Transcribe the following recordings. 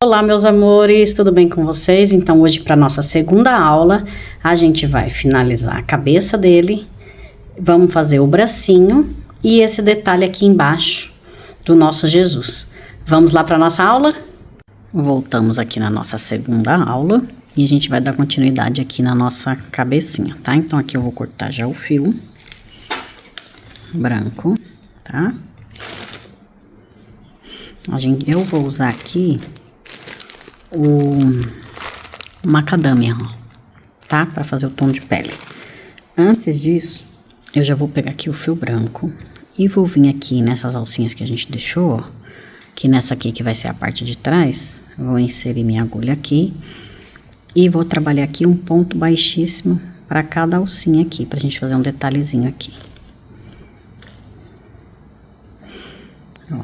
Olá, meus amores, tudo bem com vocês? Então, hoje, para nossa segunda aula, a gente vai finalizar a cabeça dele, vamos fazer o bracinho e esse detalhe aqui embaixo do nosso Jesus. Vamos lá para nossa aula? Voltamos aqui na nossa segunda aula e a gente vai dar continuidade aqui na nossa cabecinha, tá? Então, aqui eu vou cortar já o fio branco, tá? Eu vou usar aqui o macadâmia, ó, tá? Pra fazer o tom de pele. Antes disso, eu já vou pegar aqui o fio branco e vou vir aqui nessas alcinhas que a gente deixou, ó. Que nessa aqui que vai ser a parte de trás, vou inserir minha agulha aqui e vou trabalhar aqui um ponto baixíssimo para cada alcinha aqui, pra gente fazer um detalhezinho aqui. Ó.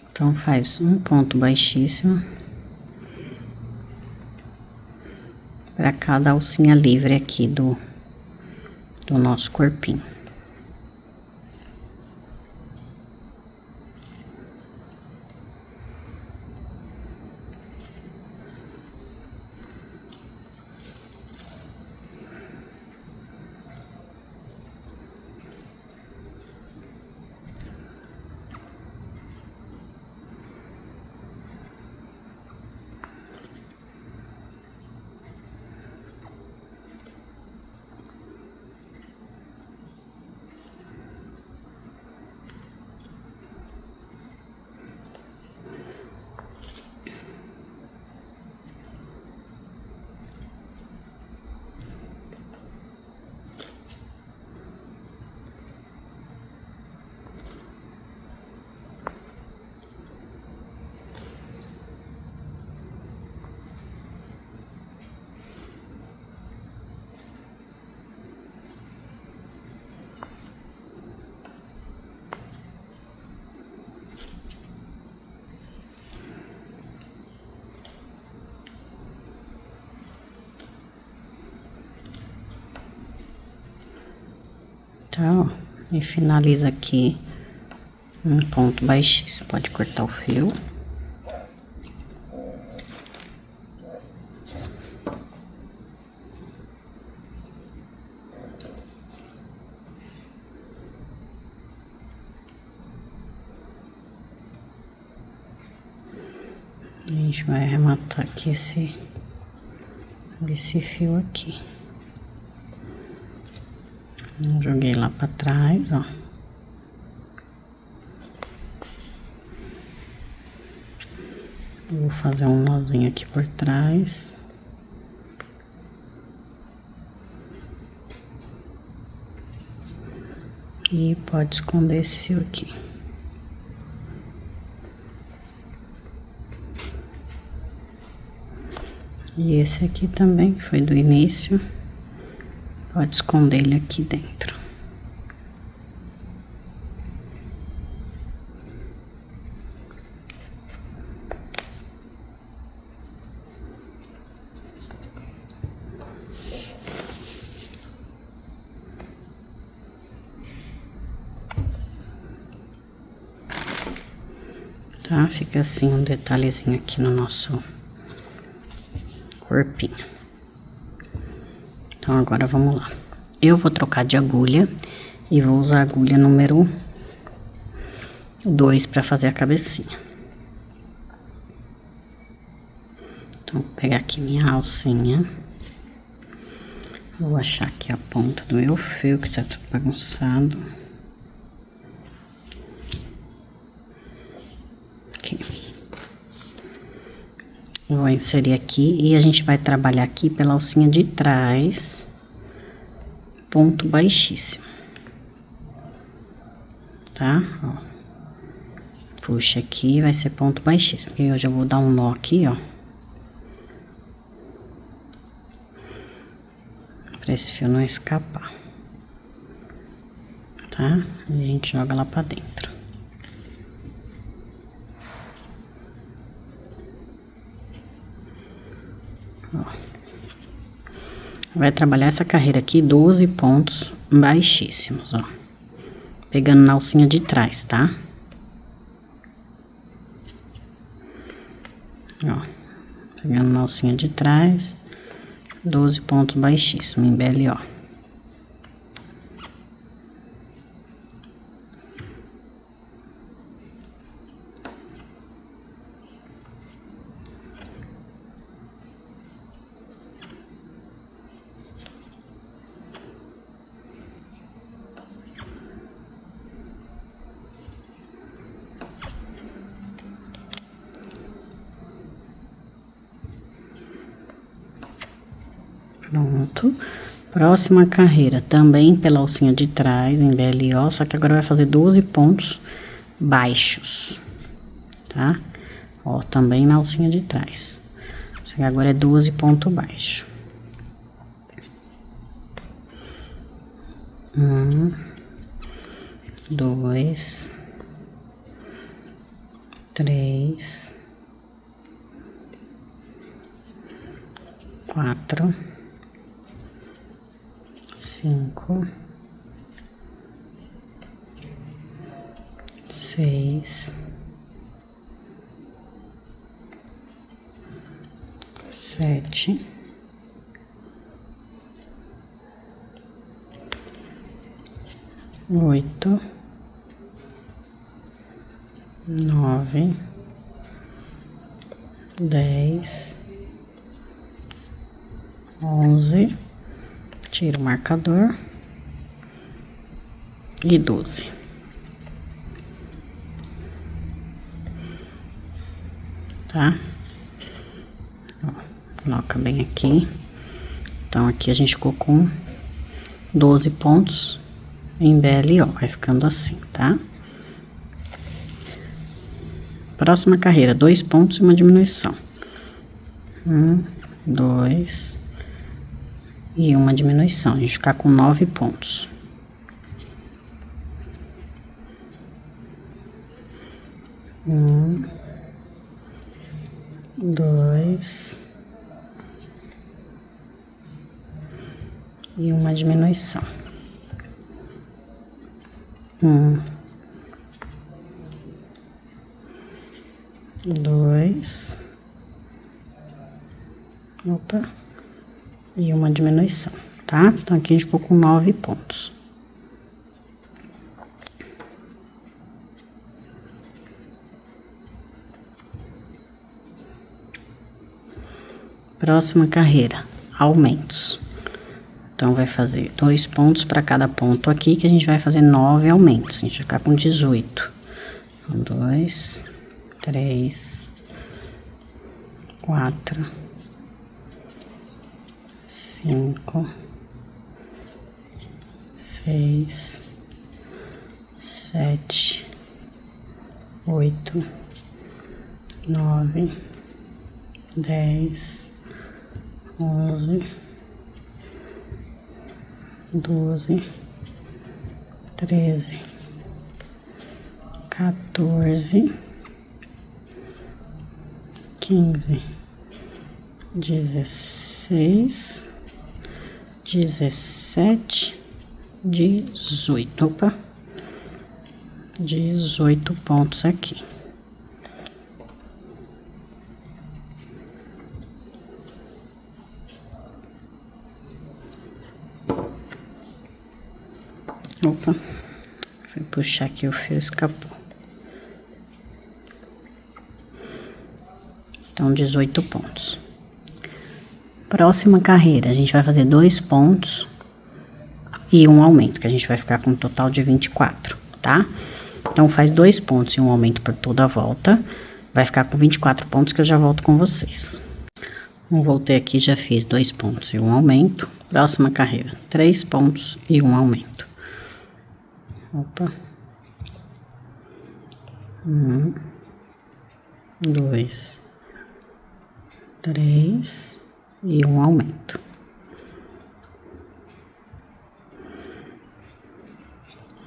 Então, faz um ponto baixíssimo para cada alcinha livre aqui do nosso corpinho. Tá, ó, e finaliza aqui um ponto baixíssimo. Pode cortar o fio. A gente vai arrematar aqui esse fio aqui. Joguei lá pra trás, ó. Vou fazer um nozinho aqui por trás. E pode esconder esse fio aqui. E esse aqui também, que foi do início. Pode esconder ele aqui dentro. Tá? Fica assim um detalhezinho aqui no nosso corpinho. Então, agora vamos lá. Eu vou trocar de agulha e vou usar a agulha número 2 para fazer a cabecinha. Então, vou pegar aqui minha alcinha. Vou achar aqui a ponta do meu fio, que tá tudo bagunçado. Aqui. Vou inserir aqui e a gente vai trabalhar aqui pela alcinha de trás, ponto baixíssimo, tá? Ó. Puxa aqui, vai ser ponto baixíssimo, porque eu já vou dar um nó aqui, ó. Pra esse fio não escapar, tá? E a gente joga lá pra dentro. Ó. Vai trabalhar essa carreira aqui, 12 pontos baixíssimos, ó. Pegando na alcinha de trás, tá? Ó, pegando na alcinha de trás, 12 pontos baixíssimo em BLO. Pronto. Próxima carreira, também pela alcinha de trás, em BLO, só que agora vai fazer 12 pontos baixos, tá? Ó, também na alcinha de trás. Só que agora é 12 pontos baixos. 1, 2, 3, 4, 5, 6, 7, 8, 9, 10, 11, tira o marcador, e 12. Tá? Ó, coloca bem aqui. Então, aqui a gente ficou com 12 pontos em BLO, vai ficando assim, tá? Próxima carreira, 2 pontos e uma diminuição. 1, 2 e uma diminuição. A gente ficar com 9 pontos. 1, 2 e uma diminuição. 1, 2, opa, e uma diminuição, tá? Então, aqui a gente ficou com 9 pontos. Próxima carreira, aumentos. Então, vai fazer 2 pontos para cada ponto aqui, que a gente vai fazer 9 aumentos. A gente vai ficar com 18. 2, 3, 4, 5, 6, 7, 8, 9, 10, 11, 12, 13, 14, 15, 16, 17, 18. Opa, 18 pontos aqui. Opa, fui puxar aqui, o fio escapou. Então, 18 pontos. Próxima carreira, a gente vai fazer 2 pontos e um aumento, que a gente vai ficar com um total de 24, tá? Então, faz 2 pontos e um aumento por toda a volta. Vai ficar com 24 pontos, que eu já volto com vocês. Voltei aqui, já fiz 2 pontos e um aumento. Próxima carreira, 3 pontos e um aumento. Opa. 1, 2, 3 e um aumento.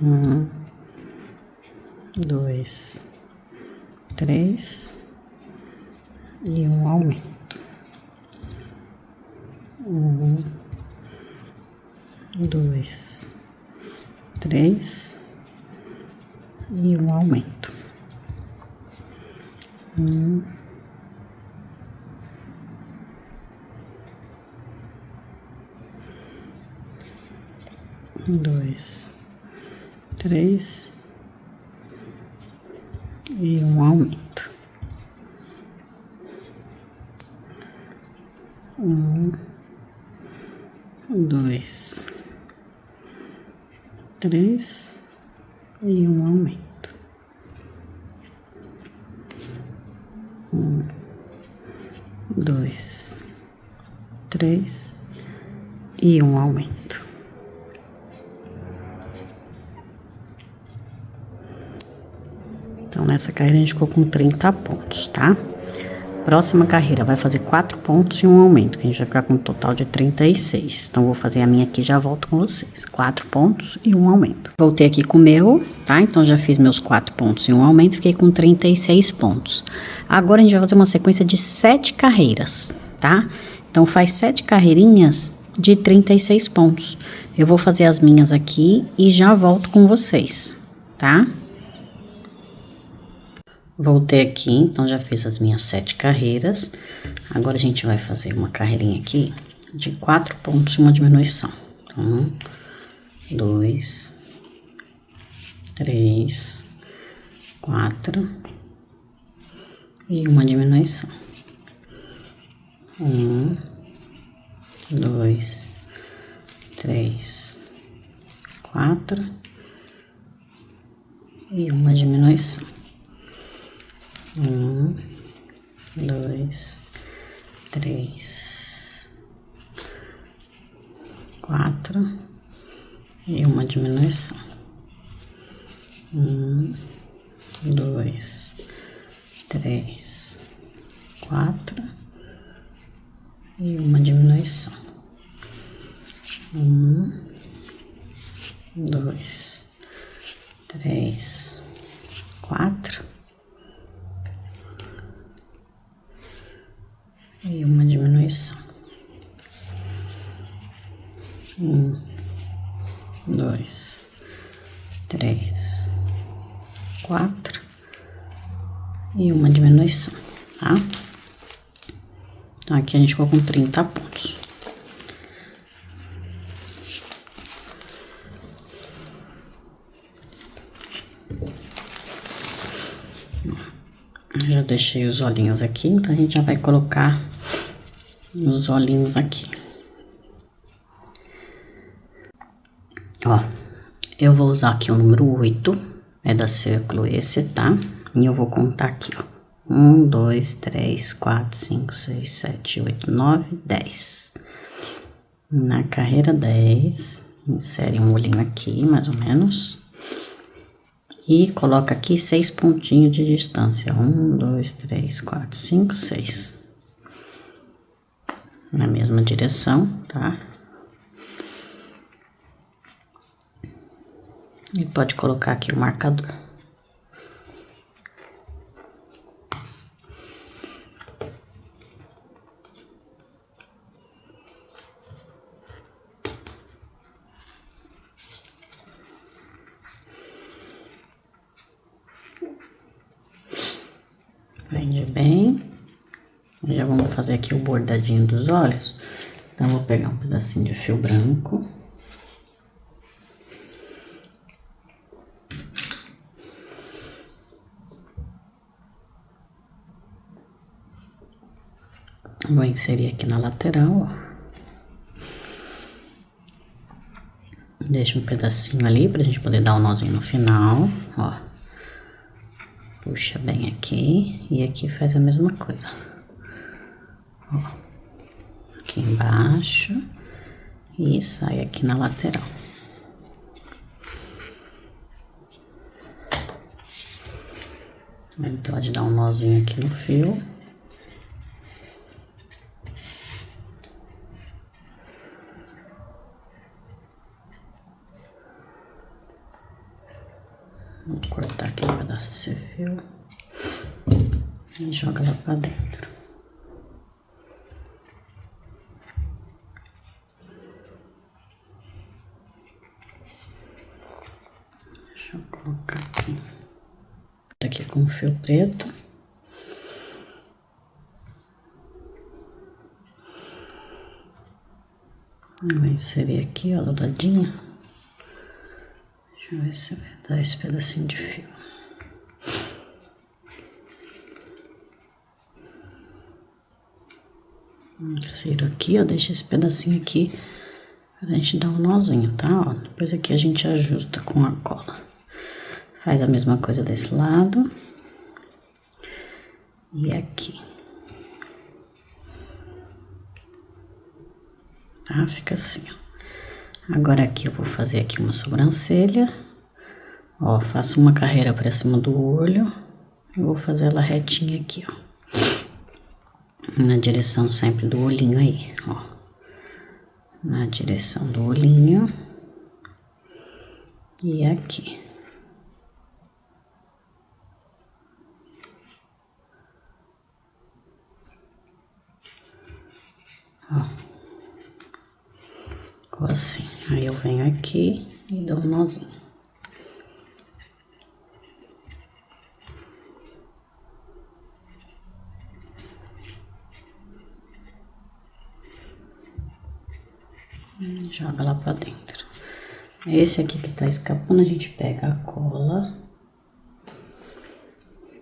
1, 2, 3 e um aumento. 1, 2, 3 e um aumento. 1, 2, 3 e um aumento. 1, 2, 3 e um aumento. 1, 2, 3 e um aumento. Então, nessa carreira a gente ficou com 30 pontos, tá? Próxima carreira vai fazer 4 pontos e um aumento, que a gente vai ficar com um total de 36. Então, vou fazer a minha aqui e já volto com vocês. 4 pontos e um aumento. Voltei aqui com o meu, tá? Então, já fiz meus 4 pontos e um aumento, fiquei com 36 pontos. Agora, a gente vai fazer uma sequência de 7 carreiras, tá? Então, faz 7 carreirinhas de 36 pontos. Eu vou fazer as minhas aqui e já volto com vocês, tá? Voltei aqui, então já fiz as minhas 7 carreiras. Agora a gente vai fazer uma carreirinha aqui de 4 pontos e uma diminuição. 1, 2, 3, 4 e uma diminuição. 1, 2, 3, 4 e uma diminuição. 1, 2, 3, 4 e uma diminuição. 1, 2, 3, 4 e uma diminuição. 1, 2, 3, 4 e uma diminuição. 1, 2, 3, 4 e uma diminuição, tá? Então, aqui a gente ficou com 30 pontos. Já deixei os olhinhos aqui, então a gente já vai colocar os olhinhos aqui. Ó, eu vou usar aqui o número 8, é da círculo esse, tá? E eu vou contar aqui, ó. 1, 2, 3, 4, 5, 6, 7, 8, 9, 10. Na carreira 10, insere um olhinho aqui, mais ou menos. E coloca aqui 6 pontinhos de distância. 1, 2, 3, 4, 5, 6. Na mesma direção, tá? E pode colocar aqui o marcador. Prende bem. Já vamos fazer aqui o bordadinho dos olhos. Então, eu vou pegar um pedacinho de fio branco. Vou inserir aqui na lateral, ó. Deixa um pedacinho ali pra gente poder dar um nozinho no final, ó. Puxa bem aqui e aqui faz a mesma coisa. Ó, aqui embaixo e sai aqui na lateral. Aí pode dar um nozinho aqui no fio. Vou cortar aqui um pedaço desse fio e joga lá pra dentro. Deixa eu colocar aqui. Aqui com fio preto. Vou inserir aqui, ó, do ladinho. Deixa eu ver se vai dar esse pedacinho de fio. Insiro aqui, ó, deixa esse pedacinho aqui pra gente dar um nozinho, tá? Ó, depois aqui a gente ajusta com a cola. Faz a mesma coisa desse lado. E aqui. Tá? Fica assim, ó. Agora aqui eu vou fazer aqui uma sobrancelha. Ó, faço uma carreira pra cima do olho. Eu vou fazer ela retinha aqui, ó. Na direção sempre do olhinho aí, ó. Na direção do olhinho. E aqui. Ó. Ficou assim. Aí eu venho aqui e dou um nozinho. Joga lá pra dentro. Esse aqui que tá escapando, a gente pega a cola.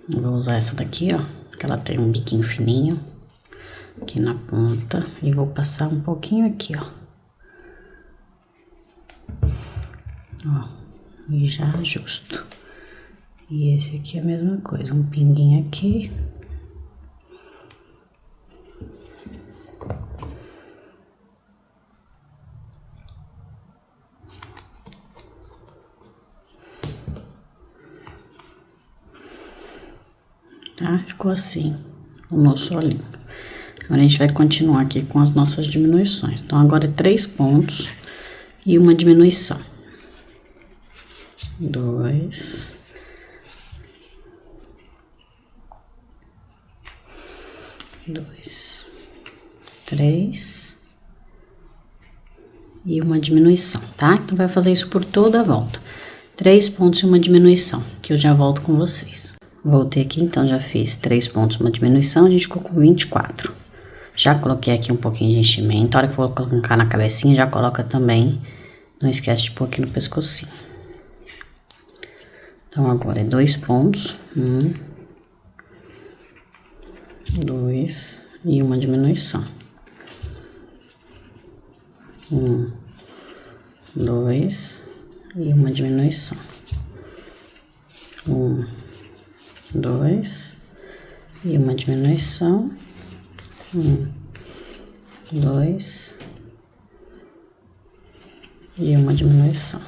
Eu vou usar essa daqui, ó, que ela tem um biquinho fininho aqui na ponta. E vou passar um pouquinho aqui, ó. Ó, e já ajusto. E esse aqui é a mesma coisa, um pinguinho aqui. Tá? Ficou assim o nosso olhinho. Agora a gente vai continuar aqui com as nossas diminuições. Então, agora é 3 pontos e uma diminuição. 2. 2. 3. E uma diminuição, tá? Então, vai fazer isso por toda a volta. 3 pontos e uma diminuição, que eu já volto com vocês. Voltei aqui, então, já fiz 3 pontos, uma diminuição, a gente ficou com 24. Já coloquei aqui um pouquinho de enchimento. A hora que for colocar na cabecinha, já coloca também. Não esquece de pôr aqui no pescocinho. Então, agora é 2 pontos. 1, 2 e uma diminuição. 1, 2 e uma diminuição. 1, 2 e uma diminuição. 1, 2 e uma diminuição.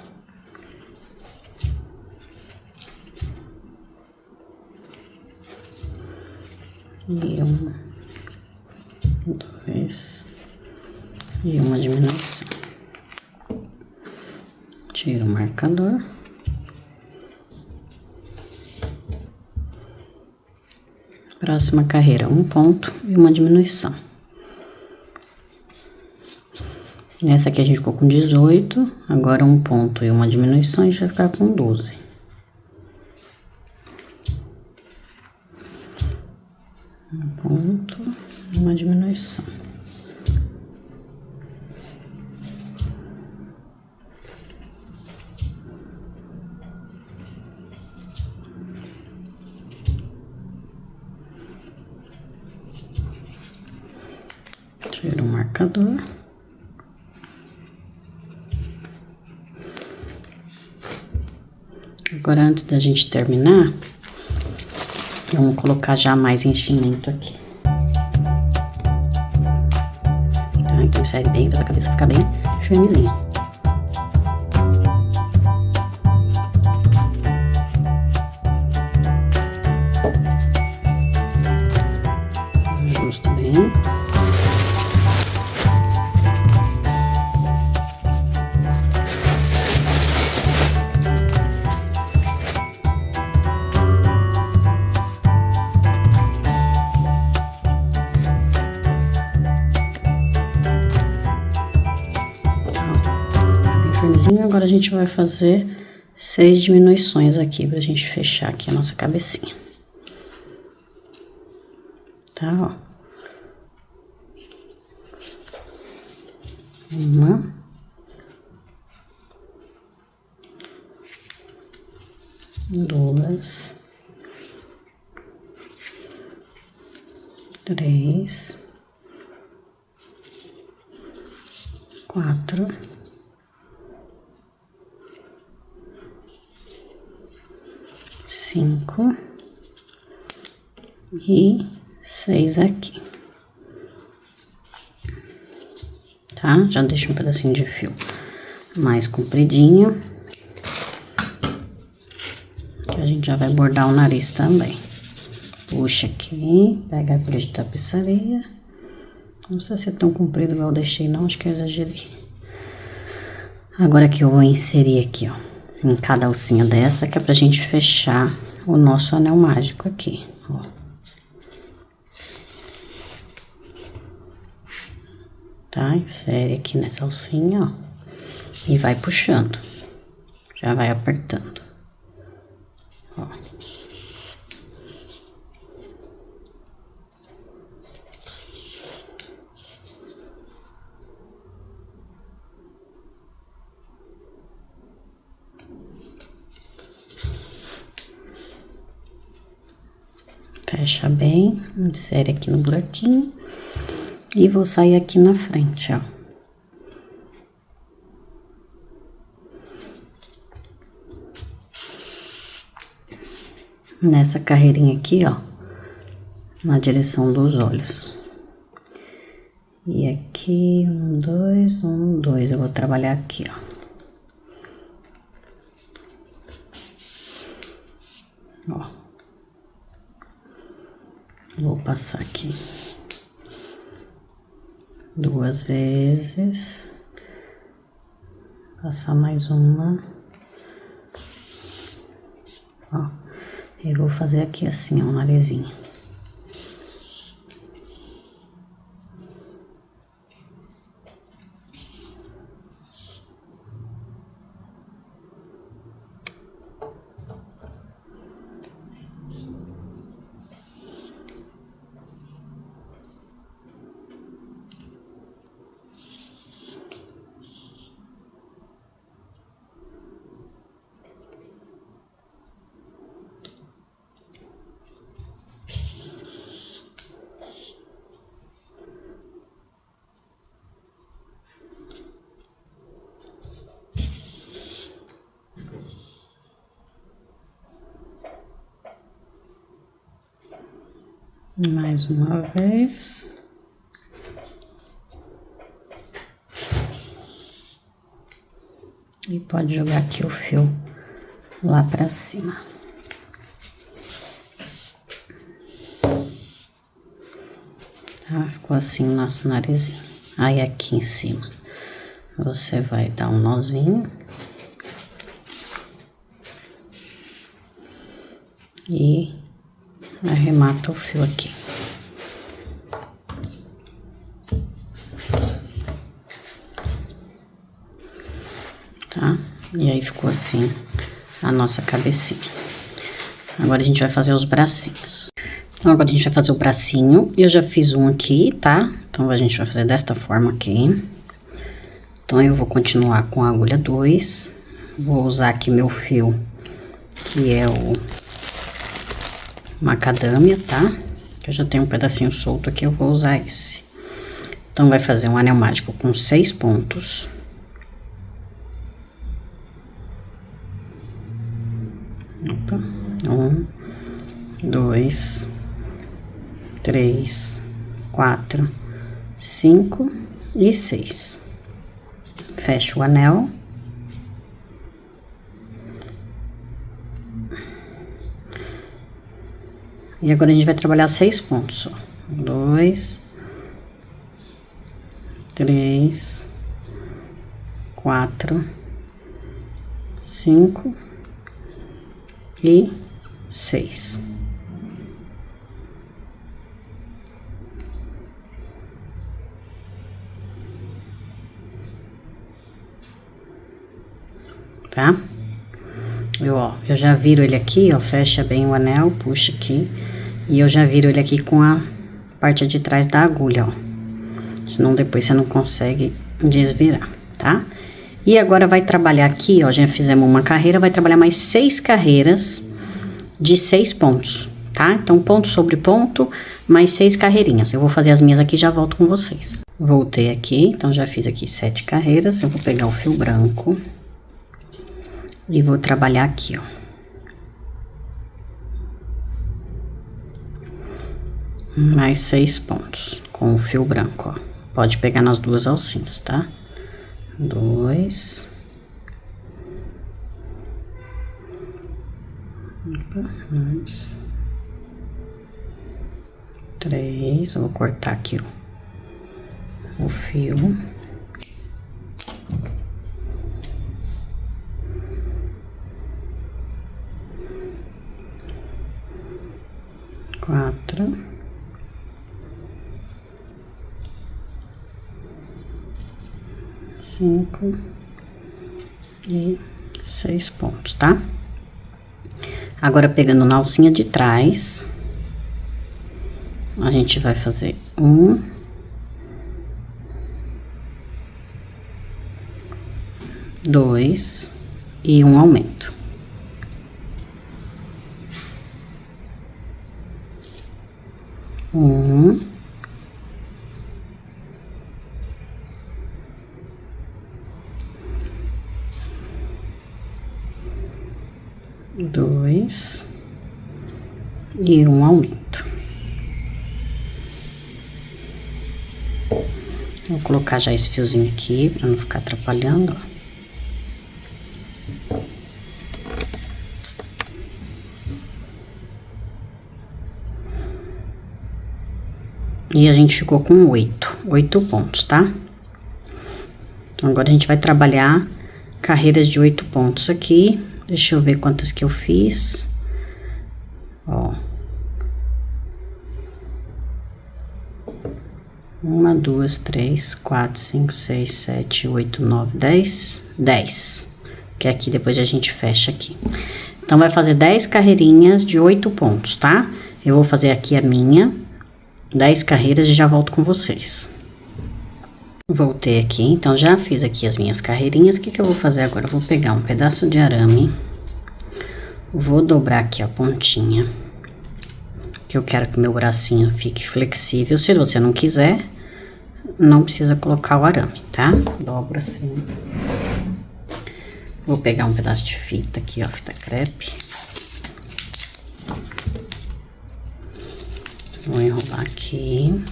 E 1, 2 e uma diminuição. Tiro o marcador. Próxima carreira, 1 ponto e uma diminuição. Nessa aqui a gente ficou com 18, agora 1 ponto e uma diminuição, a gente vai ficar com 12. Um ponto e uma diminuição. Tiro o marcador. Agora, antes da gente terminar, vamos colocar já mais enchimento aqui. Tá? Então, insere bem pra a cabeça ficar bem firmezinha. Ajusta bem. Agora a gente vai fazer 6 diminuições aqui pra gente fechar aqui a nossa cabecinha. Tá, ó. 1, 2, 3, 4, 5 e 6 aqui, tá? Já deixa um pedacinho de fio mais compridinho, que a gente já vai bordar o nariz também. Puxa aqui, pega a agulha de tapeçaria. Não sei se é tão comprido igual eu deixei, não, acho que eu exagerei. Agora aqui eu vou inserir aqui, ó, em cada alcinha dessa, que é pra gente fechar o nosso anel mágico aqui, ó. Tá? Insere aqui nessa alcinha, ó, e vai puxando. Já vai apertando, ó. Fecha bem, insere aqui no buraquinho e vou sair aqui na frente, ó. Nessa carreirinha aqui, ó, na direção dos olhos. E aqui, 1, 2, 1, 2, eu vou trabalhar aqui, ó. Ó. Vou passar aqui 2 vezes, passar mais uma, ó, e vou fazer aqui assim, ó, o narizinho. Mais uma vez. E pode jogar aqui o fio lá pra cima. Tá? Ficou assim o nosso narizinho. Aí aqui em cima você vai dar um nozinho. E arremata o fio aqui. Tá? E aí ficou assim a nossa cabecinha. Agora a gente vai fazer os bracinhos. Então agora a gente vai fazer o bracinho. Eu já fiz um aqui, tá? Então a gente vai fazer desta forma aqui. Então eu vou continuar com a agulha 2. Vou usar aqui meu fio, que é o macadâmia, tá? Que eu já tenho um pedacinho solto aqui, eu vou usar esse. Então vai fazer um anel mágico com 6 pontos. Opa. 1, 2, 3, 4, 5 e 6. Fecha o anel. E agora a gente vai trabalhar 6 pontos, ó. 2, 3, 4, 5 e 6. Tá? Eu já viro ele aqui, ó, fecha bem o anel, puxa aqui. E eu já viro ele aqui com a parte de trás da agulha, ó. Senão depois você não consegue desvirar, tá? E agora vai trabalhar aqui, ó, já fizemos uma carreira, vai trabalhar mais 6 carreiras de 6 pontos, tá? Então, ponto sobre ponto, mais 6 carreirinhas. Eu vou fazer as minhas aqui e já volto com vocês. Voltei aqui, então já fiz aqui 7 carreiras. Eu vou pegar o fio branco e vou trabalhar aqui, ó. Mais 6 pontos com o fio branco, ó. Pode pegar nas duas alcinhas, tá? 2. 2. 3. Eu vou cortar aqui, ó, o fio. 4. 5 e 6 pontos, tá? Agora, pegando na alcinha de trás, a gente vai fazer 1, 2 e um aumento. 1, 2 e um aumento. Vou colocar já esse fiozinho aqui para não ficar atrapalhando, ó. E a gente ficou com 8 pontos, tá? Então, agora a gente vai trabalhar carreiras de 8 pontos aqui. Deixa eu ver quantas que eu fiz. Ó. 1, 2, 3, 4, 5, 6, 7, 8, 9, 10. 10. Que aqui depois a gente fecha aqui. Então, vai fazer 10 carreirinhas de 8 pontos, tá? Eu vou fazer aqui a minha 10 carreiras e já volto com vocês. Voltei aqui, então já fiz aqui as minhas carreirinhas. O que que eu vou fazer agora? Eu vou pegar um pedaço de arame, vou dobrar aqui a pontinha, que eu quero que o meu bracinho fique flexível. Se você não quiser, não precisa colocar o arame, tá? Dobro assim. Vou pegar um pedaço de fita aqui, ó, fita crepe. Vou enrolar aqui.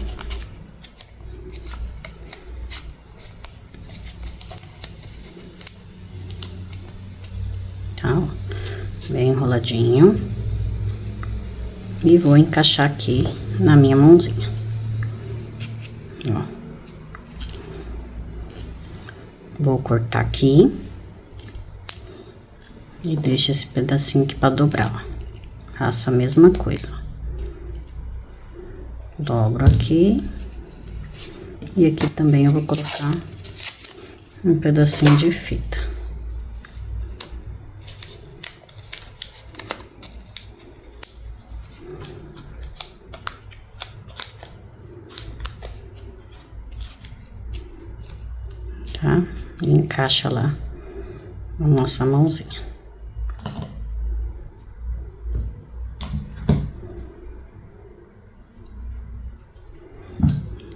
Tá, ó, bem enroladinho. E vou encaixar aqui na minha mãozinha. Ó. Vou cortar aqui. E deixo esse pedacinho aqui pra dobrar, ó. Faço a mesma coisa, ó. Dobro aqui. E aqui também eu vou colocar um pedacinho de fita. Tá? E encaixa lá na nossa mãozinha.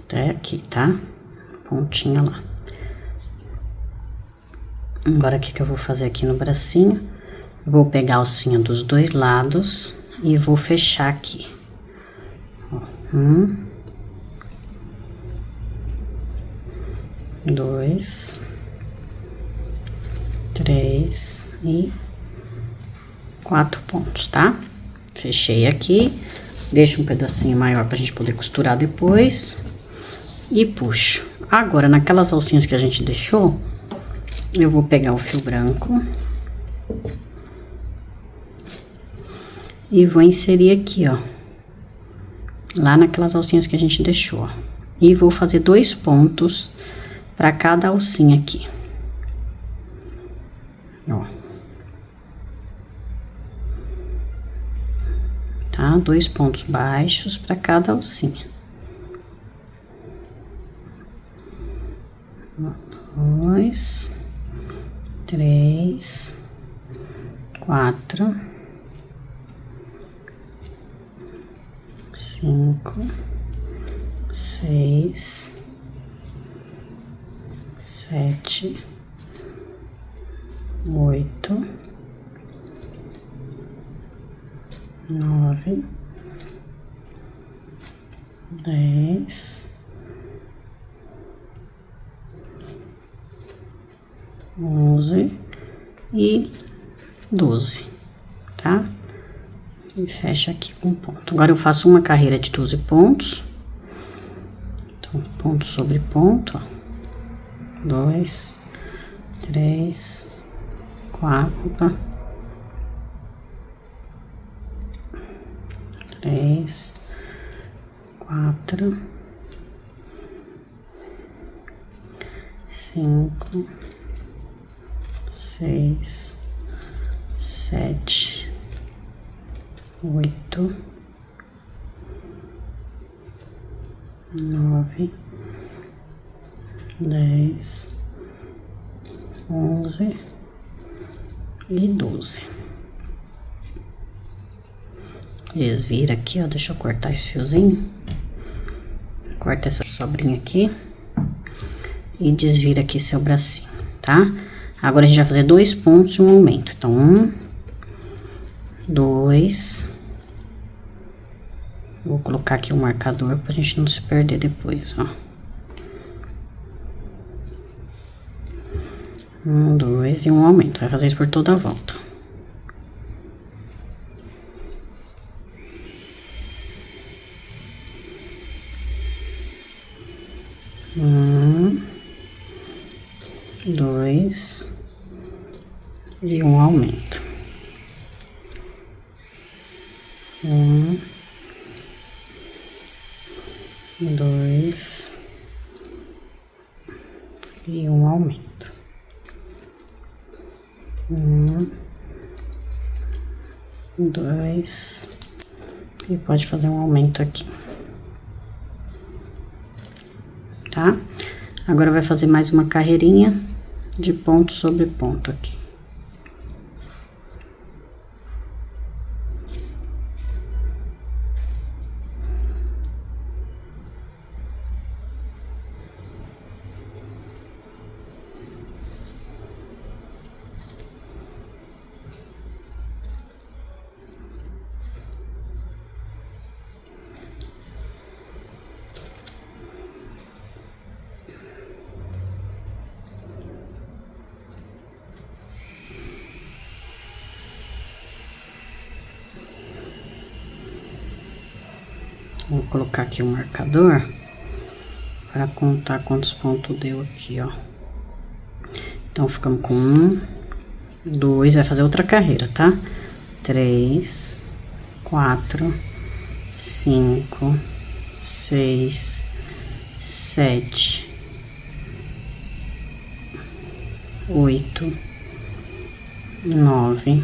Até aqui, tá? Pontinha lá. Agora, o que que eu vou fazer aqui no bracinho? Vou pegar a alcinha dos dois lados e vou fechar aqui. Ó, 1, 2, 3 e 4 pontos, tá? Fechei aqui, deixo um pedacinho maior pra gente poder costurar depois e puxo. Agora, naquelas alcinhas que a gente deixou, eu vou pegar o fio branco e vou inserir aqui, ó, lá naquelas alcinhas que a gente deixou, ó. E vou fazer 2 pontos para cada alcinha aqui, ó. Tá? 2 pontos baixos para cada alcinha. 2 3, 4, 5, 6, 7, 8, 9, 10, 11 e 12, tá? E fecha aqui com ponto. Agora eu faço uma carreira de 12 pontos. Então, ponto sobre ponto, ó. 2, 3, 4, 3, 4, 5, 6, 7, 8, 9, 10, 11 e 12. Desvira aqui, ó, deixa eu cortar esse fiozinho. Corta essa sobrinha aqui e desvira aqui seu bracinho, tá? Agora a gente vai fazer 2 pontos e um aumento. Então, 1, 2. Vou colocar aqui o marcador pra gente não se perder depois, ó. 1, 2 e um aumento. Vai fazer isso por toda a volta. Dois e um aumento. 1, 2 e um aumento. 1, 2 e pode fazer um aumento aqui, tá? Agora vai fazer mais uma carreirinha de ponto sobre ponto aqui. Vou colocar aqui o marcador para contar quantos pontos deu aqui, ó. Então, ficamos com 1, 2, vai fazer outra carreira, tá? 3, 4, 5, 6, 7, 8, 9,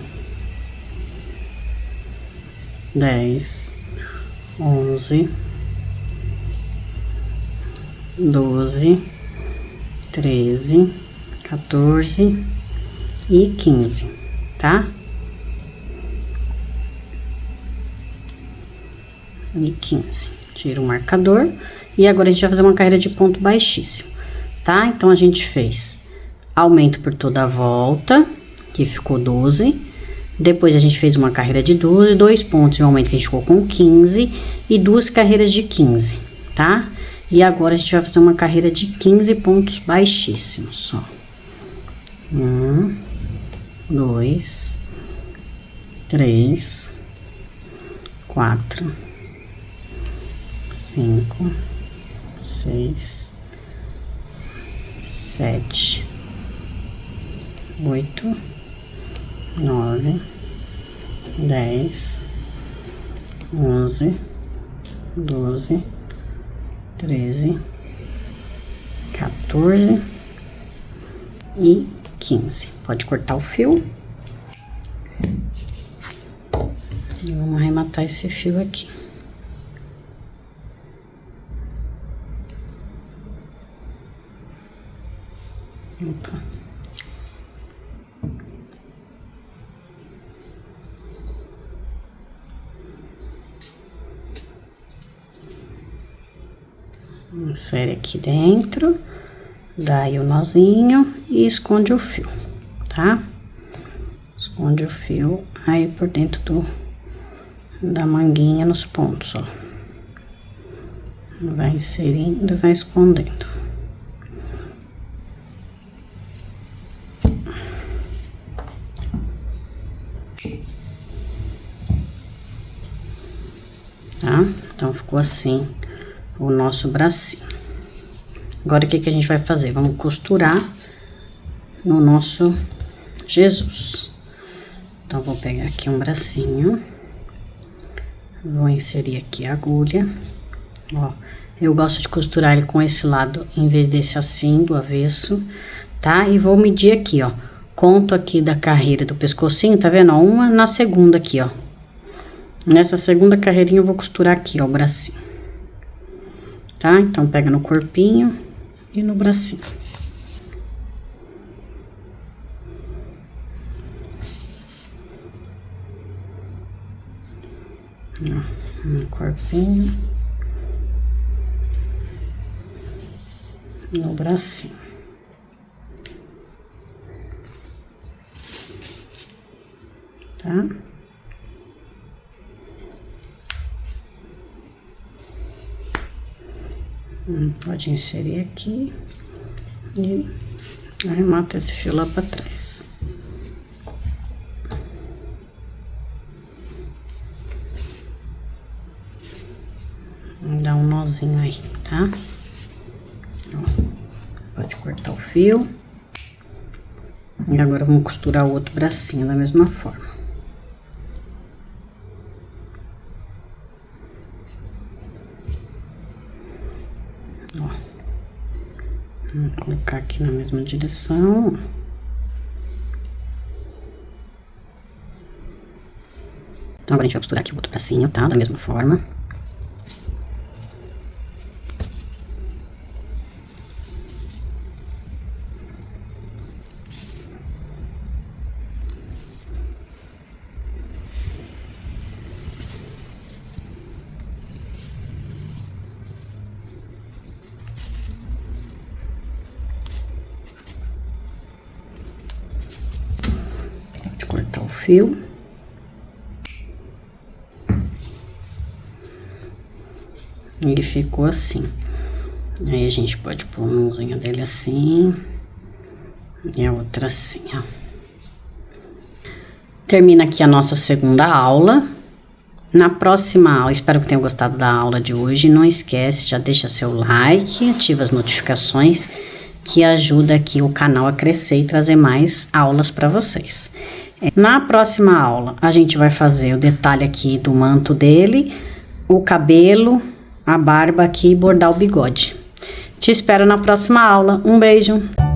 10, 11, 12, 13, 14 e 15, tá? E 15. Tira o marcador. E agora a gente vai fazer uma carreira de ponto baixíssimo, tá? Então, a gente fez aumento por toda a volta, que ficou 12. Depois, a gente fez uma carreira de 12, 2 pontos e um aumento que a gente ficou com 15. E 2 carreiras de 15, tá? E agora, a gente vai fazer uma carreira de 15 pontos baixíssimos, ó. 1, 2, 3, 4, 5, 6, 7, 8, 9, 10, 11, 12, 13, 14 e 15. Pode cortar o fio. E vamos arrematar esse fio aqui. Opa. Insere aqui dentro, dá aí o nozinho e esconde o fio, tá? Esconde o fio aí por dentro da manguinha nos pontos, ó. Vai inserindo e vai escondendo. Tá? Então, ficou assim o nosso bracinho. Agora, o que que a gente vai fazer? Vamos costurar no nosso Jesus. Então, vou pegar aqui um bracinho. Vou inserir aqui a agulha. Ó, eu gosto de costurar ele com esse lado, em vez desse assim, do avesso, tá? E vou medir aqui, ó. Conto aqui da carreira do pescocinho, tá vendo? Ó, uma na segunda aqui, ó. Nessa segunda carreirinha eu vou costurar aqui, ó, o bracinho. Tá? Então, pega no corpinho e no bracinho. Ó, no corpinho. No bracinho. Tá? Pode inserir aqui e arremata esse fio lá pra trás. Dá um nozinho aí, tá? Ó, pode cortar o fio. E agora vamos costurar o outro bracinho da mesma forma. Ó, vamos colocar aqui na mesma direção. Então, agora a gente vai costurar aqui o outro bracinho, tá? Da mesma forma. Cortar o fio. E ficou assim. Aí a gente pode pôr a mãozinha dele assim e a outra assim, ó. Termina aqui a nossa segunda aula. Na próxima aula, espero que tenham gostado da aula de hoje. Não esquece, já deixa seu like, ativa as notificações, que ajuda aqui o canal a crescer e trazer mais aulas para vocês. Na próxima aula, a gente vai fazer o detalhe aqui do manto dele, o cabelo, a barba aqui e bordar o bigode. Te espero na próxima aula. Um beijo!